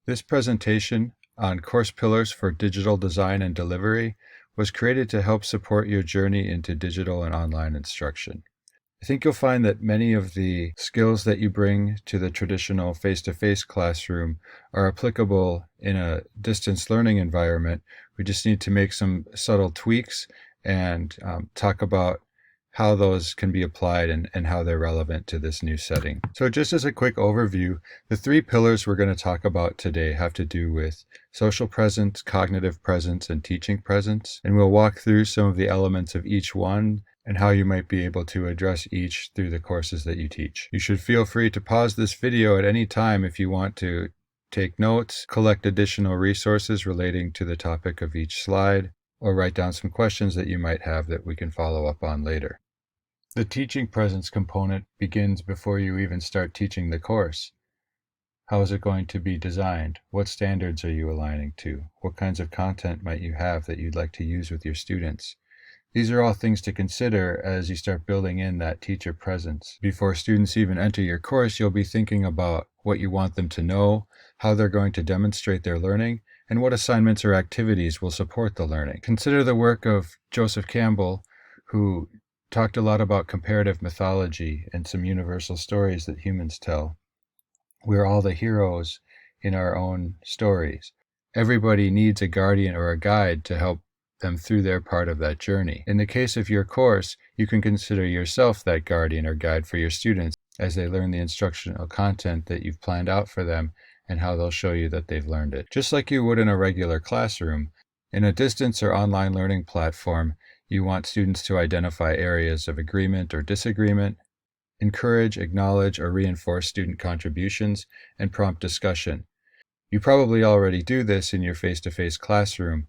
This presentation on course pillars for digital design and delivery was created to help support your journey into digital and online instruction. I think you'll find that many of the skills that you bring to the traditional face-to-face classroom are applicable in a distance learning environment. We just need to make some subtle tweaks and talk about how those can be applied and how they're relevant to this new setting. So just as a quick overview, the three pillars we're going to talk about today have to do with social presence, cognitive presence, and teaching presence. And we'll walk through some of the elements of each one and how you might be able to address each through the courses that you teach. You should feel free to pause this video at any time if you want to take notes, collect additional resources relating to the topic of each slide, or write down some questions that you might have that we can follow up on later. The teaching presence component begins before you even start teaching the course. How is it going to be designed? What standards are you aligning to? What kinds of content might you have that you'd like to use with your students? These are all things to consider as you start building in that teacher presence. Before students even enter your course, you'll be thinking about what you want them to know, how they're going to demonstrate their learning, and what assignments or activities will support the learning. Consider the work of Joseph Campbell, who talked a lot about comparative mythology and some universal stories that humans tell. We're all the heroes in our own stories. Everybody needs a guardian or a guide to help them through their part of that journey. In the case of your course, you can consider yourself that guardian or guide for your students as they learn the instructional content that you've planned out for them and how they'll show you that they've learned it. Just like you would in a regular classroom, in a distance or online learning platform, you want students to identify areas of agreement or disagreement, encourage, acknowledge, or reinforce student contributions, and prompt discussion. You probably already do this in your face-to-face classroom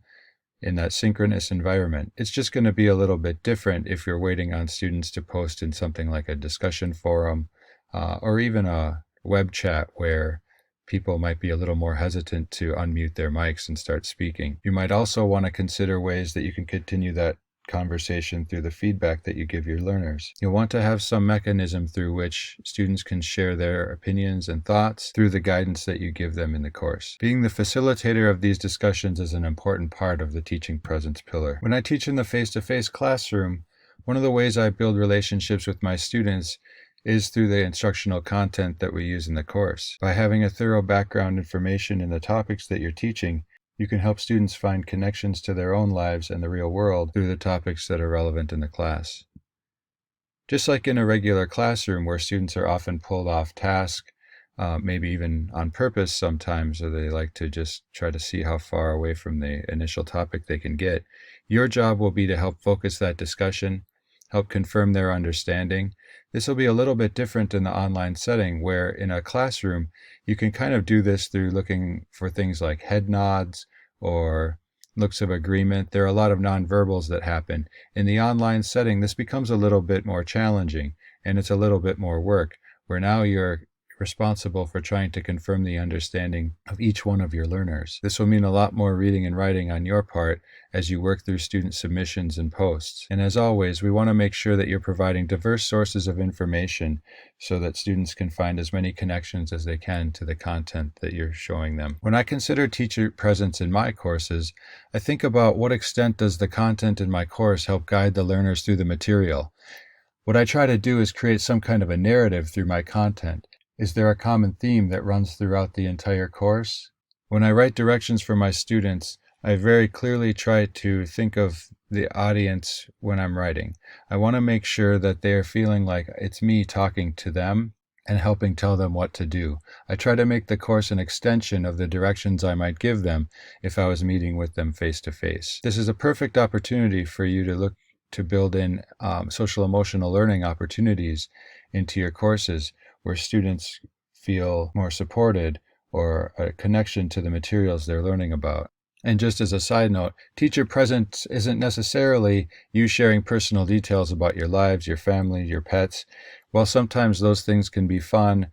in that synchronous environment. It's just going to be a little bit different if you're waiting on students to post in something like a discussion forum or even a web chat where people might be a little more hesitant to unmute their mics and start speaking. You might also want to consider ways that you can continue that conversation through the feedback that you give your learners. You'll want to have some mechanism through which students can share their opinions and thoughts through the guidance that you give them in the course. Being the facilitator of these discussions is an important part of the teaching presence pillar. When I teach in the face-to-face classroom, one of the ways I build relationships with my students is through the instructional content that we use in the course. By having a thorough background information in the topics that you're teaching, you can help students find connections to their own lives and the real world through the topics that are relevant in the class. Just like in a regular classroom where students are often pulled off task, maybe even on purpose sometimes, or they like to just try to see how far away from the initial topic they can get, your job will be to help focus that discussion, help confirm their understanding. This will be a little bit different in the online setting where in a classroom, you can kind of do this through looking for things like head nods or looks of agreement. There are a lot of nonverbals that happen. In the online setting, this becomes a little bit more challenging and it's a little bit more work where now you're responsible for trying to confirm the understanding of each one of your learners. This will mean a lot more reading and writing on your part as you work through student submissions and posts. And as always, we want to make sure that you're providing diverse sources of information so that students can find as many connections as they can to the content that you're showing them. When I consider teacher presence in my courses, I think about what extent does the content in my course help guide the learners through the material. What I try to do is create some kind of a narrative through my content. Is there a common theme that runs throughout the entire course? When I write directions for my students, I very clearly try to think of the audience when I'm writing. I want to make sure that they are feeling like it's me talking to them and helping tell them what to do. I try to make the course an extension of the directions I might give them if I was meeting with them face to face. This is a perfect opportunity for you to look to build in social emotional learning opportunities into your courses where students feel more supported or a connection to the materials they're learning about. And just as a side note, teacher presence isn't necessarily you sharing personal details about your lives, your family, your pets. While sometimes those things can be fun,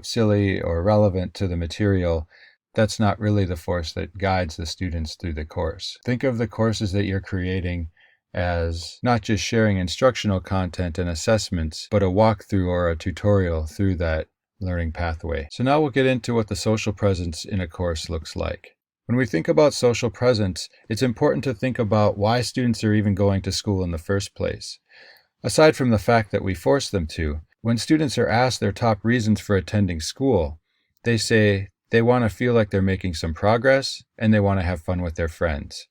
silly, or relevant to the material, that's not really the force that guides the students through the course. Think of the courses that you're creating as not just sharing instructional content and assessments, but a walkthrough or a tutorial through that learning pathway. So now we'll get into what the social presence in a course looks like. When we think about social presence, it's important to think about why students are even going to school in the first place. Aside from the fact that we force them to, when students are asked their top reasons for attending school, they say they want to feel like they're making some progress and they want to have fun with their friends.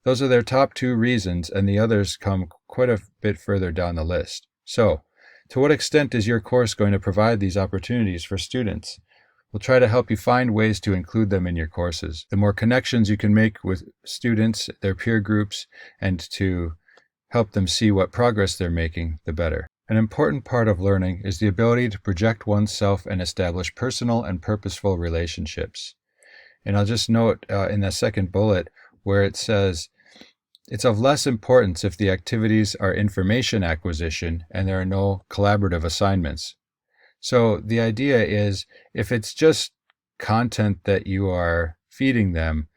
Those are their top 2 reasons, and the others come quite a bit further down the list. So, to what extent is your course going to provide these opportunities for students? We'll try to help you find ways to include them in your courses. The more connections you can make with students, their peer groups, and to help them see what progress they're making, the better. An important part of learning is the ability to project oneself and establish personal and purposeful relationships. And I'll just note in the second bullet where it says, it's of less importance if the activities are information acquisition and there are no collaborative assignments. So the idea is, if it's just content that you are feeding them,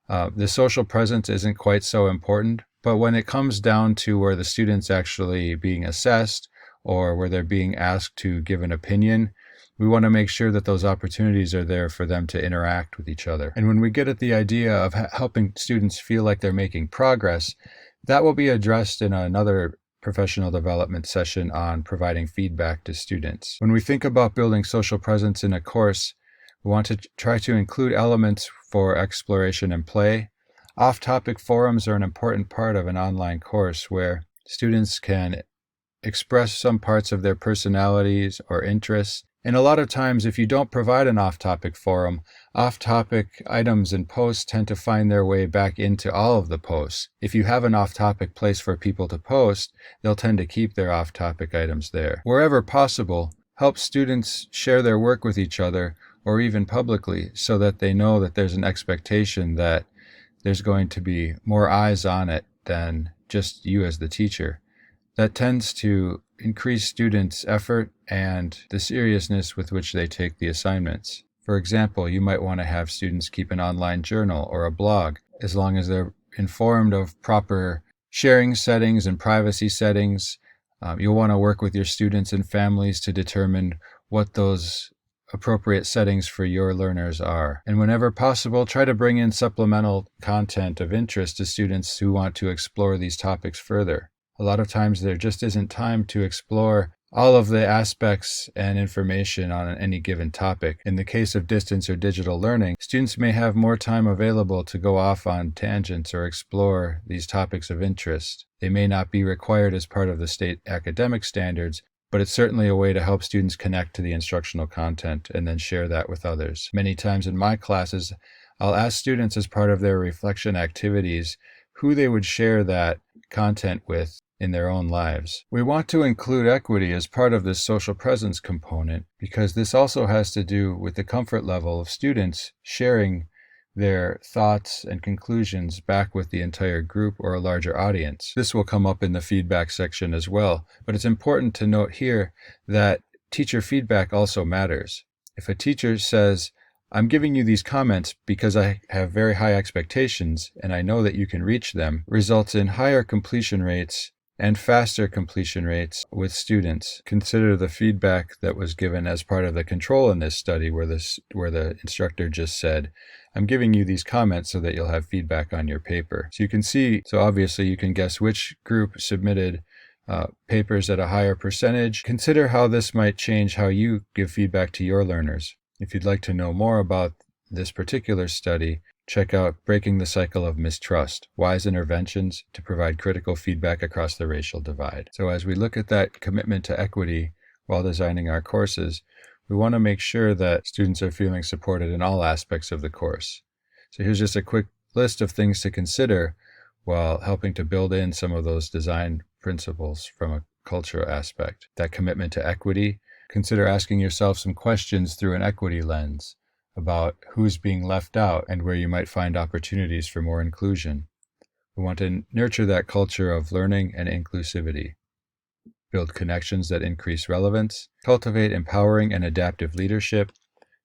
the social presence isn't quite so important. But when it comes down to where the student's actually being assessed or where they're being asked to give an opinion, we want to make sure that those opportunities are there for them to interact with each other. And when we get at the idea of helping students feel like they're making progress, that will be addressed in another professional development session on providing feedback to students. When we think about building social presence in a course, we want to try to include elements for exploration and play. Off-topic forums are an important part of an online course where students can express some parts of their personalities or interests. And a lot of times, if you don't provide an off-topic forum, off-topic items and posts tend to find their way back into all of the posts. If you have an off-topic place for people to post, they'll tend to keep their off-topic items there. Wherever possible, help students share their work with each other or even publicly so that they know that there's an expectation that there's going to be more eyes on it than just you as the teacher. That tends to increase students' effort and the seriousness with which they take the assignments. For example, you might want to have students keep an online journal or a blog, as long as they're informed of proper sharing settings and privacy settings. You'll want to work with your students and families to determine what those appropriate settings for your learners are. And whenever possible, try to bring in supplemental content of interest to students who want to explore these topics further. A lot of times there just isn't time to explore all of the aspects and information on any given topic. In the case of distance or digital learning, students may have more time available to go off on tangents or explore these topics of interest. They may not be required as part of the state academic standards, but it's certainly a way to help students connect to the instructional content and then share that with others. Many times in my classes, I'll ask students as part of their reflection activities who they would share that content with in their own lives. We want to include equity as part of this social presence component because this also has to do with the comfort level of students sharing their thoughts and conclusions back with the entire group or a larger audience. This will come up in the feedback section as well, but it's important to note here that teacher feedback also matters. If a teacher says, I'm giving you these comments because I have very high expectations and I know that you can reach them, results in higher completion rates and faster completion rates with students. Consider the feedback that was given as part of the control in this study where the instructor just said, I'm giving you these comments so that you'll have feedback on your paper. So you can see, so obviously you can guess which group submitted papers at a higher percentage. Consider how this might change how you give feedback to your learners. If you'd like to know more about this particular study, check out Breaking the Cycle of Mistrust, Wise Interventions to Provide Critical Feedback Across the Racial Divide. So as we look at that commitment to equity while designing our courses, we want to make sure that students are feeling supported in all aspects of the course. So here's just a quick list of things to consider while helping to build in some of those design principles from a cultural aspect. That commitment to equity, consider asking yourself some questions through an equity lens about who's being left out and where you might find opportunities for more inclusion. We want to nurture that culture of learning and inclusivity, build connections that increase relevance, cultivate empowering and adaptive leadership,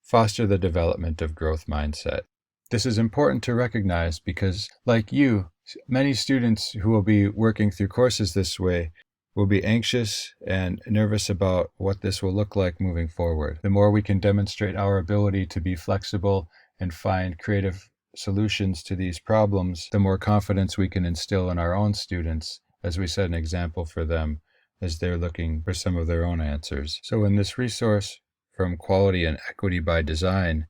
foster the development of growth mindset. This is important to recognize because, like you, many students who will be working through courses this way We'll be anxious and nervous about what this will look like moving forward. The more we can demonstrate our ability to be flexible and find creative solutions to these problems, the more confidence we can instill in our own students as we set an example for them as they're looking for some of their own answers. So in this resource from Quality and Equity by Design,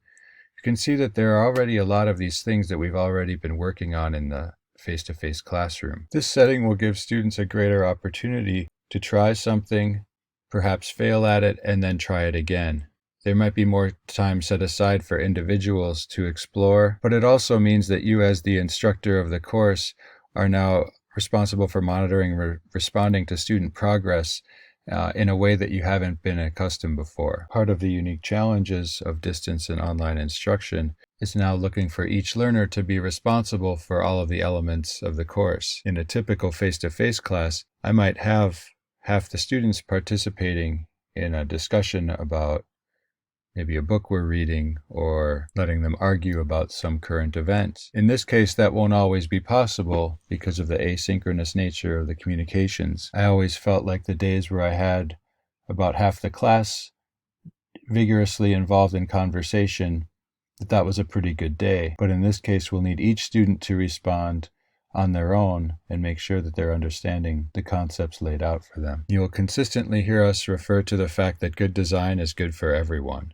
you can see that there are already a lot of these things that we've already been working on in the face-to-face classroom. This setting will give students a greater opportunity to try something, perhaps fail at it, and then try it again. There might be more time set aside for individuals to explore, but it also means that you, as the instructor of the course, are now responsible for monitoring and responding to student progress in a way that you haven't been accustomed before. Part of the unique challenges of distance and online instruction is now looking for each learner to be responsible for all of the elements of the course. In a typical face-to-face class, I might have half the students participating in a discussion about maybe a book we're reading, or letting them argue about some current event. In this case, that won't always be possible because of the asynchronous nature of the communications. I always felt like the days where I had about half the class vigorously involved in conversation, that was a pretty good day. But in this case, we'll need each student to respond on their own and make sure that they're understanding the concepts laid out for them. You'll consistently hear us refer to the fact that good design is good for everyone.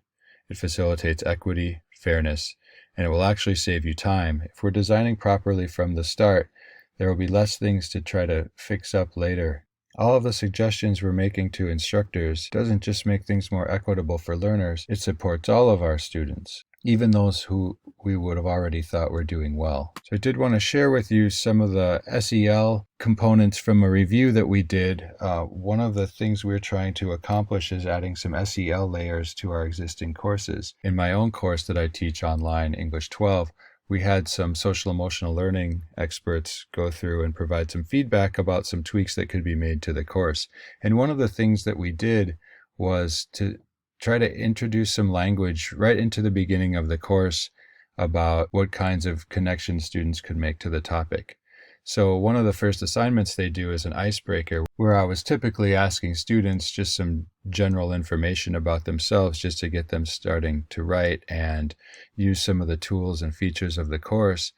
It facilitates equity, fairness, and it will actually save you time. If we're designing properly from the start, there will be less things to try to fix up later. All of the suggestions we're making to instructors doesn't just make things more equitable for learners, it supports all of our students, even those who we would have already thought were doing well. So I did want to share with you some of the SEL components from a review that we did. One of the things we're trying to accomplish is adding some SEL layers to our existing courses. In my own course that I teach online, English 12, we had some social emotional learning experts go through and provide some feedback about some tweaks that could be made to the course. And one of the things that we did was to try to introduce some language right into the beginning of the course about what kinds of connections students could make to the topic. So one of the first assignments they do is an icebreaker, where I was typically asking students just some general information about themselves just to get them starting to write and use some of the tools and features of the course.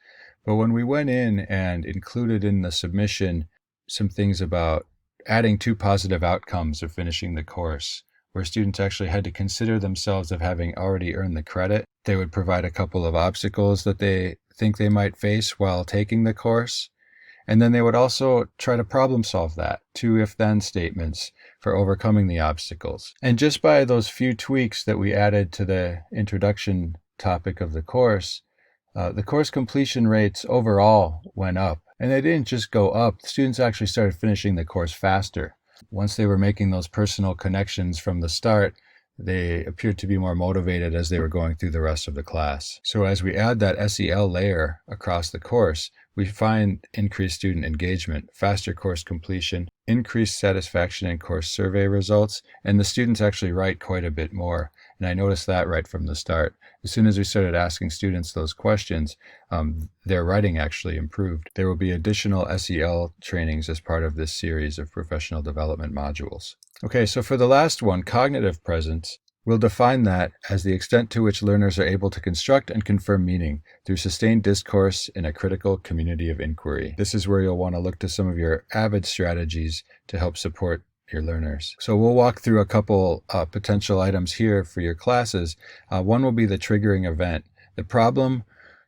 But when we went in and included in the submission some things about adding 2 positive outcomes of finishing the course, where students actually had to consider themselves of having already earned the credit, they would provide a couple of obstacles that they think they might face while taking the course. And then they would also try to problem solve that, 2 if-then statements for overcoming the obstacles. And just by those few tweaks that we added to the introduction topic of the course completion rates overall went up. And they didn't just go up, students actually started finishing the course faster. Once they were making those personal connections from the start, they appeared to be more motivated as they were going through the rest of the class. So as we add that SEL layer across the course, we find increased student engagement, faster course completion, increased satisfaction in course survey results, and the students actually write quite a bit more. And I noticed that right from the start. As soon as we started asking students those questions, their writing actually improved. There will be additional SEL trainings as part of this series of professional development modules. Okay, so for the last one, cognitive presence, we'll define that as the extent to which learners are able to construct and confirm meaning through sustained discourse in a critical community of inquiry. This is where you'll want to look to some of your AVID strategies to help support your learners. So we'll walk through a couple potential items here for your classes. One will be the triggering event, the problem,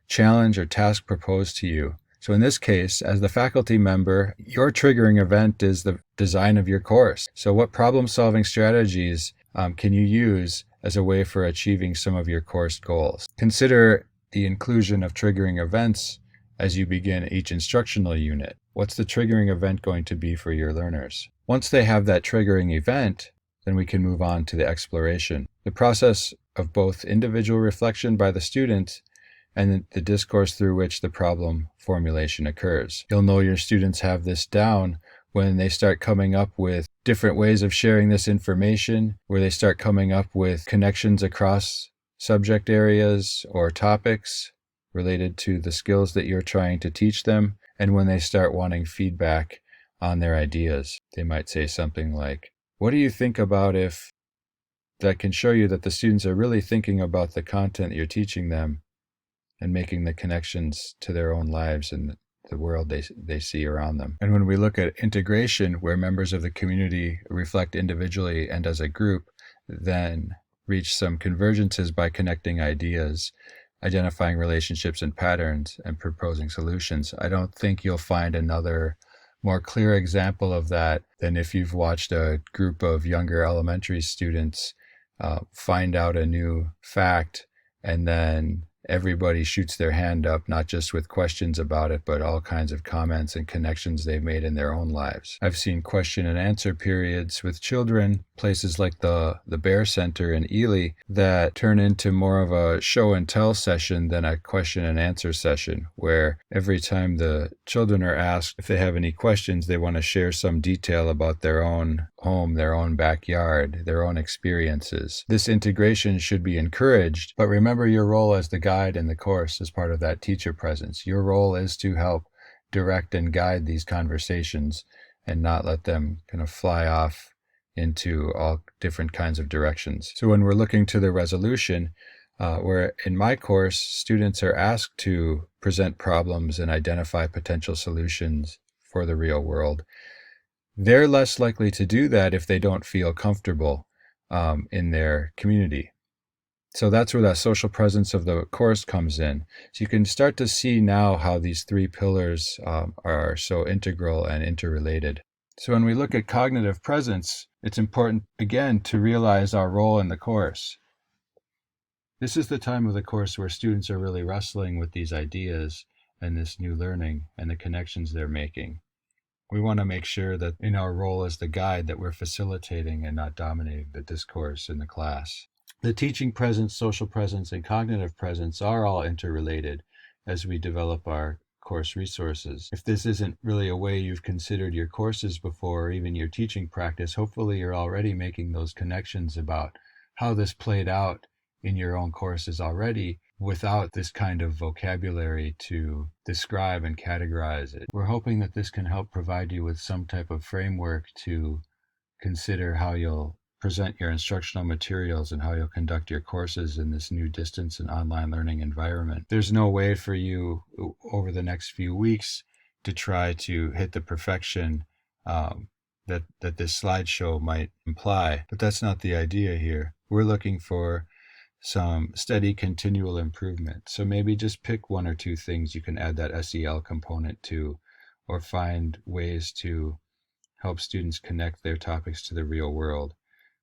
challenge, or task proposed to you. So in this case, as the faculty member, your triggering event is the design of your course. So what problem-solving strategies can you use as a way for achieving some of your course goals? Consider the inclusion of triggering events as you begin each instructional unit. What's the triggering event going to be for your learners? Once they have that triggering event, then we can move on to the exploration. The process of both individual reflection by the student and the discourse through which the problem formulation occurs. You'll know your students have this down when they start coming up with different ways of sharing this information, where they start coming up with connections across subject areas or topics related to the skills that you're trying to teach them, and when they start wanting feedback on their ideas. They might say something like, what do you think about if, that can show you that the students are really thinking about the content you're teaching them and making the connections to their own lives and the world they see around them. And when we look at integration, where members of the community reflect individually and as a group, then reach some convergences by connecting ideas, identifying relationships and patterns, and proposing solutions. I don't think you'll find another more clear example of that than if you've watched a group of younger elementary students find out a new fact, and then everybody shoots their hand up, not just with questions about it, but all kinds of comments and connections they've made in their own lives. I've seen question and answer periods with children, places like the Bear Center in Ely, that turn into more of a show and tell session than a question and answer session, where every time the children are asked if they have any questions, they want to share some detail about their own home, their own backyard, their own experiences. This integration should be encouraged, but remember your role as the guide in the course as part of that teacher presence. Your role is to help direct and guide these conversations and not let them kind of fly off into all different kinds of directions. So when we're looking to the resolution, where in my course, students are asked to present problems and identify potential solutions for the real world, they're less likely to do that if they don't feel comfortable in their community. So that's where that social presence of the course comes in. So you can start to see now how these three pillars are so integral and interrelated. So when we look at cognitive presence, it's important, again, to realize our role in the course. This is the time of the course where students are really wrestling with these ideas and this new learning and the connections they're making. We want to make sure that in our role as the guide that we're facilitating and not dominating the discourse in the class. The teaching presence, social presence, and cognitive presence are all interrelated as we develop our course resources. If this isn't really a way you've considered your courses before, or even your teaching practice, hopefully you're already making those connections about how this played out in your own courses already without this kind of vocabulary to describe and categorize it. We're hoping that this can help provide you with some type of framework to consider how you'll present your instructional materials and how you'll conduct your courses in this new distance and online learning environment. There's no way for you over the next few weeks to try to hit the perfection that this slideshow might imply, but that's not the idea here. We're looking for some steady continual improvement. So maybe just pick one or two things you can add that SEL component to, or find ways to help students connect their topics to the real world.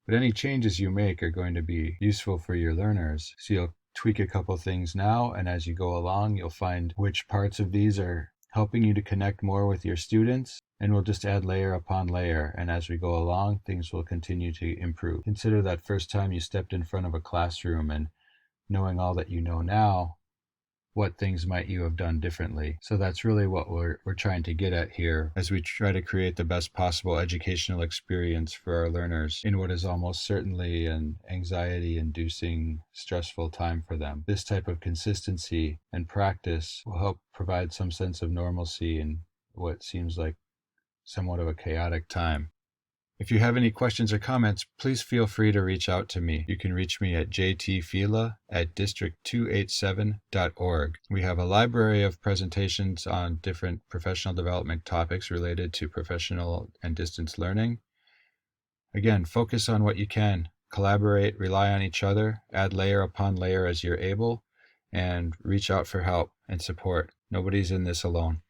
But any changes you make are going to be useful for your learners. So you'll tweak a couple things now, and as you go along, you'll find which parts of these are helping you to connect more with your students, and we'll just add layer upon layer. And as we go along, things will continue to improve. Consider that first time you stepped in front of a classroom, and knowing all that you know now, what things might you have done differently? So that's really what we're trying to get at here as we try to create the best possible educational experience for our learners in what is almost certainly an anxiety-inducing, stressful time for them. This type of consistency and practice will help provide some sense of normalcy in what seems like somewhat of a chaotic time. If you have any questions or comments, please feel free to reach out to me. You can reach me at jtfila@district287.org. We have a library of presentations on different professional development topics related to professional and distance learning. Again, focus on what you can. Collaborate, rely on each other, add layer upon layer as you're able, and reach out for help and support. Nobody's in this alone.